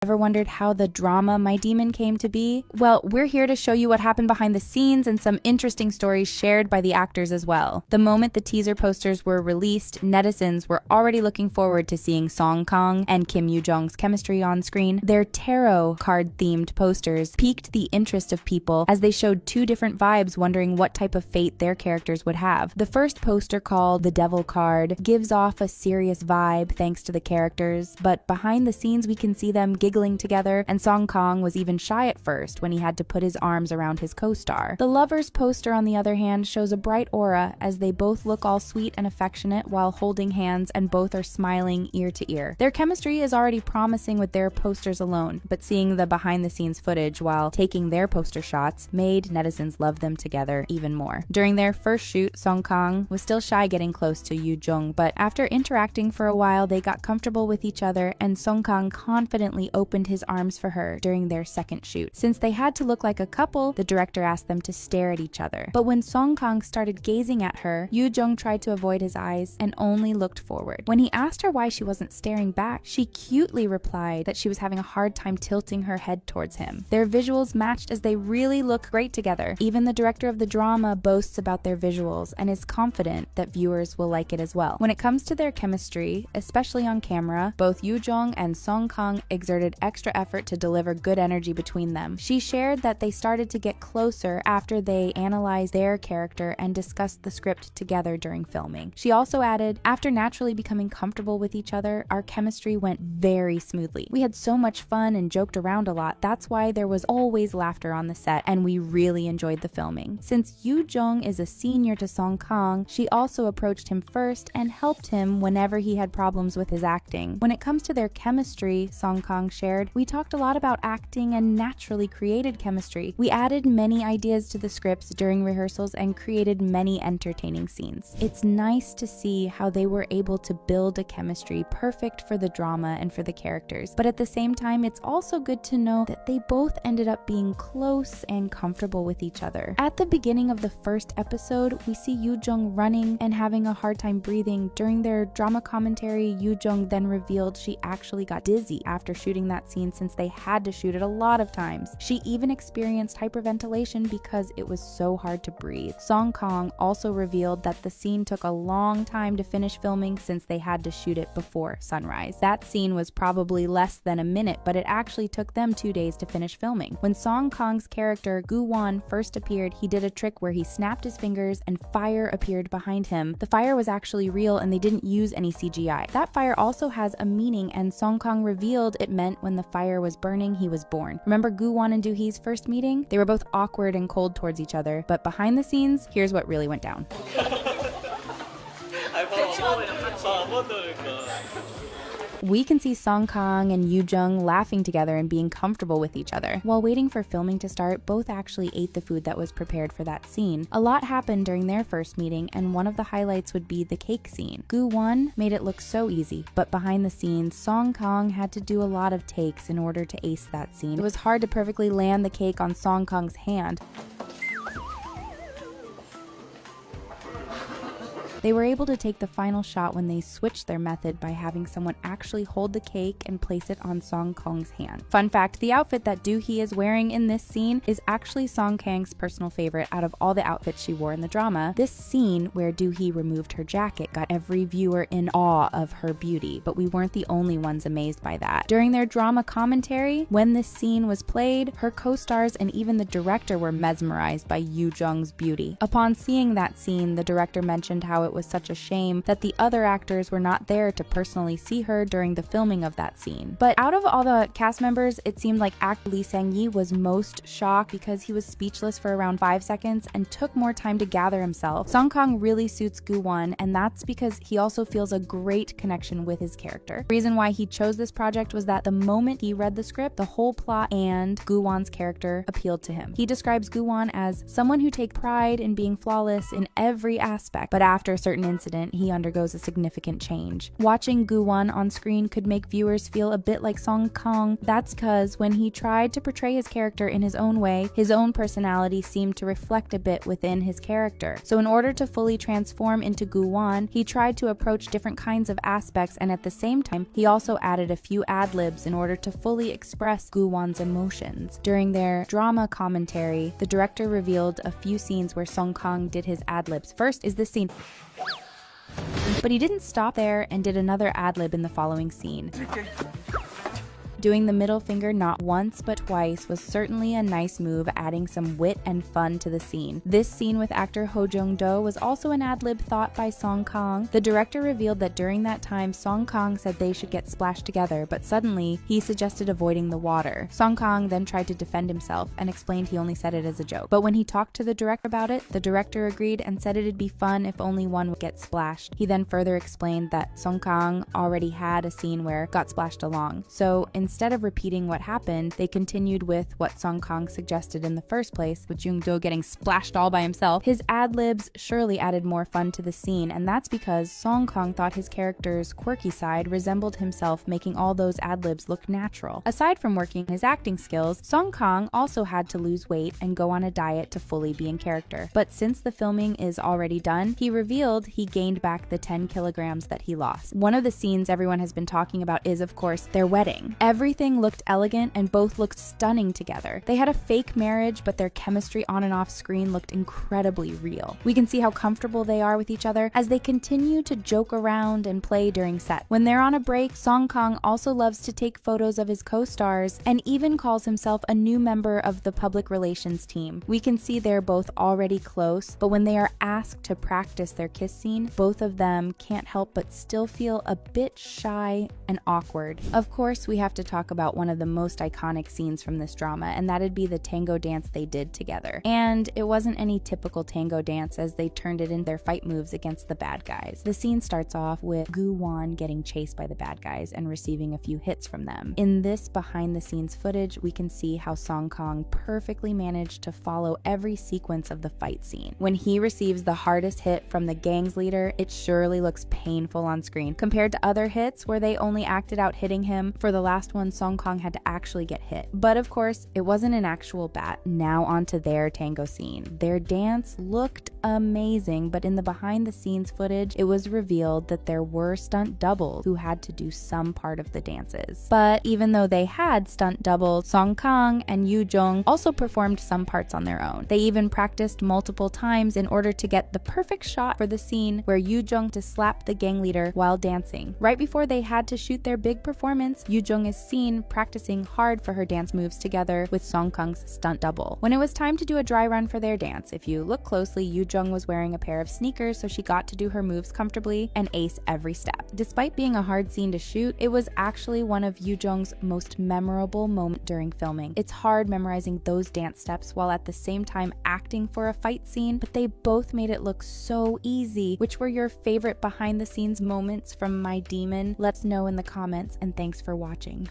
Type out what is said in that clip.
Ever wondered how the drama My Demon came to be? Well, we're here to show you what happened behind the scenes and some interesting stories shared by the actors as well. The moment the teaser posters were released, netizens were already looking forward to seeing Song Kang and Kim Yoo-jung's chemistry on screen. Their tarot card-themed posters piqued the interest of people as they showed two different vibes, wondering what type of fate their characters would have. The first poster, called the Devil card, gives off a serious vibe thanks to the characters, but behind the scenes we can see them giggling together, and Song Kang was even shy at first when he had to put his arms around his co-star. The lovers poster, on the other hand, shows a bright aura as they both look all sweet and affectionate while holding hands, and both are smiling ear to ear. Their chemistry is already promising with their posters alone, but seeing the behind the scenes footage while taking their poster shots made netizens love them together even more. During their first shoot, Song Kang was still shy getting close to Yoo-jung, but after interacting for a while they got comfortable with each other, and Song Kang confidently opened his arms for her during their second shoot. Since they had to look like a couple, the director asked them to stare at each other. But when Song Kang started gazing at her, Yoo-jung tried to avoid his eyes and only looked forward. When he asked her why she wasn't staring back, she cutely replied that she was having a hard time tilting her head towards him. Their visuals matched as they really look great together. Even the director of the drama boasts about their visuals and is confident that viewers will like it as well. When it comes to their chemistry, especially on camera, both Yoo-jung and Song Kang exerted extra effort to deliver good energy between them. She shared that they started to get closer after they analyzed their character and discussed the script together during filming. She also added, "After naturally becoming comfortable with each other, our chemistry went very smoothly. We had so much fun and joked around a lot. That's why there was always laughter on the set, and we really enjoyed the filming." Since Yoo-jung is a senior to Song Kang, she also approached him first and helped him whenever he had problems with his acting. When it comes to their chemistry, Song Kang shared, "We talked a lot about acting and naturally created chemistry. We added many ideas to the scripts during rehearsals and created many entertaining scenes." It's nice to see how they were able to build a chemistry perfect for the drama and for the characters, but at the same time it's also good to know that they both ended up being close and comfortable with each other. At the beginning of the first episode, we see Yoo-jung running and having a hard time breathing. During their drama commentary, Yoo-jung then revealed she actually got dizzy after shooting that scene since they had to shoot it a lot of times. She even experienced hyperventilation because it was so hard to breathe. Song Kang also revealed that the scene took a long time to finish filming since they had to shoot it before sunrise. That scene was probably less than a minute, but it actually took them 2 days to finish filming. When Song Kang's character Gu-won first appeared, he did a trick where he snapped his fingers and fire appeared behind him. The fire was actually real and they didn't use any CGI. That fire also has a meaning, and Song Kang revealed it meant when the fire was burning, he was born. Remember Gu-won and Do-hee's first meeting? They were both awkward and cold towards each other, but behind the scenes, here's what really went down. We can see Song Kang and Yoo-jung laughing together and being comfortable with each other. While waiting for filming to start, both actually ate the food that was prepared for that scene. A lot happened during their first meeting, and one of the highlights would be the cake scene. Gu-won made it look so easy, but behind the scenes, Song Kang had to do a lot of takes in order to ace that scene. It was hard to perfectly land the cake on Song Kang's hand. They were able to take the final shot when they switched their method by having someone actually hold the cake and place it on Song Kang's hand. Fun fact, the outfit that Do-hee is wearing in this scene is actually Song Kang's personal favorite out of all the outfits she wore in the drama. This scene where Do-hee removed her jacket got every viewer in awe of her beauty, but we weren't the only ones amazed by that. During their drama commentary, when this scene was played, her co-stars and even the director were mesmerized by Yoo-jung's beauty. Upon seeing that scene, the director mentioned how it was such a shame that the other actors were not there to personally see her during the filming of that scene. But out of all the cast members, it seemed like actor Lee Sang-yi was most shocked because he was speechless for around 5 seconds and took more time to gather himself. Song Kang really suits Gu-won, and that's because he also feels a great connection with his character. The reason why he chose this project was that the moment he read the script, the whole plot and Gu-won's character appealed to him. He describes Gu-won as someone who takes pride in being flawless in every aspect, but after certain incident, he undergoes a significant change. Watching Gu-won on screen could make viewers feel a bit like Song Kang. That's because when he tried to portray his character in his own way, his own personality seemed to reflect a bit within his character. So in order to fully transform into Gu-won, he tried to approach different kinds of aspects, and at the same time, he also added a few ad-libs in order to fully express Gu-won's emotions. During their drama commentary, the director revealed a few scenes where Song Kang did his ad-libs. First is this scene. But he didn't stop there and did another ad-lib in the following scene. Doing the middle finger not once but twice was certainly a nice move, adding some wit and fun to the scene. This scene with actor Ho Jung-do was also an ad-lib thought by Song Kang. The director revealed that during that time, Song Kang said they should get splashed together, but suddenly he suggested avoiding the water. Song Kang then tried to defend himself and explained he only said it as a joke. But when he talked to the director about it, the director agreed and said it'd be fun if only one would get splashed. He then further explained that Song Kang already had a scene where got splashed along. So instead of repeating what happened, they continued with what Song Kang suggested in the first place, with Jung-do getting splashed all by himself. His ad-libs surely added more fun to the scene, and that's because Song Kang thought his character's quirky side resembled himself, making all those ad-libs look natural. Aside from working his acting skills, Song Kang also had to lose weight and go on a diet to fully be in character. But since the filming is already done, he revealed he gained back the 10 kilograms that he lost. One of the scenes everyone has been talking about is, of course, their wedding. Everything looked elegant and both looked stunning together. They had a fake marriage, but their chemistry on and off screen looked incredibly real. We can see how comfortable they are with each other as they continue to joke around and play during set. When they're on a break, Song Kang also loves to take photos of his co-stars and even calls himself a new member of the public relations team. We can see they're both already close, but when they are asked to practice their kiss scene, both of them can't help but still feel a bit shy and awkward. Of course, we have to talk about one of the most iconic scenes from this drama, and that'd be the tango dance they did together. And it wasn't any typical tango dance, as they turned it into their fight moves against the bad guys. The scene starts off with Gu-won getting chased by the bad guys and receiving a few hits from them. In this behind the scenes footage, we can see how Song Kang perfectly managed to follow every sequence of the fight scene. When he receives the hardest hit from the gang's leader, it surely looks painful on screen. Compared to other hits where they only acted out hitting him, for the last one, Song Kang had to actually get hit. But of course, it wasn't an actual bat. Now onto their tango scene. Their dance looked amazing, but in the behind the scenes footage, it was revealed that there were stunt doubles who had to do some part of the dances. But even though they had stunt doubles, Song Kang and Yoo Jung also performed some parts on their own. They even practiced multiple times in order to get the perfect shot for the scene where Yoo Jung to slap the gang leader while dancing. Right before they had to shoot their big performance, Yoo Jung is seen practicing hard for her dance moves together with Song Kang's stunt double. When it was time to do a dry run for their dance, if you look closely, Yoo Jung was wearing a pair of sneakers, so she got to do her moves comfortably and ace every step. Despite being a hard scene to shoot, it was actually one of Yoo Jung's most memorable moments during filming. It's hard memorizing those dance steps while at the same time acting for a fight scene, but they both made it look so easy. Which were your favorite behind the scenes moments from My Demon? Let us know in the comments, and thanks for watching.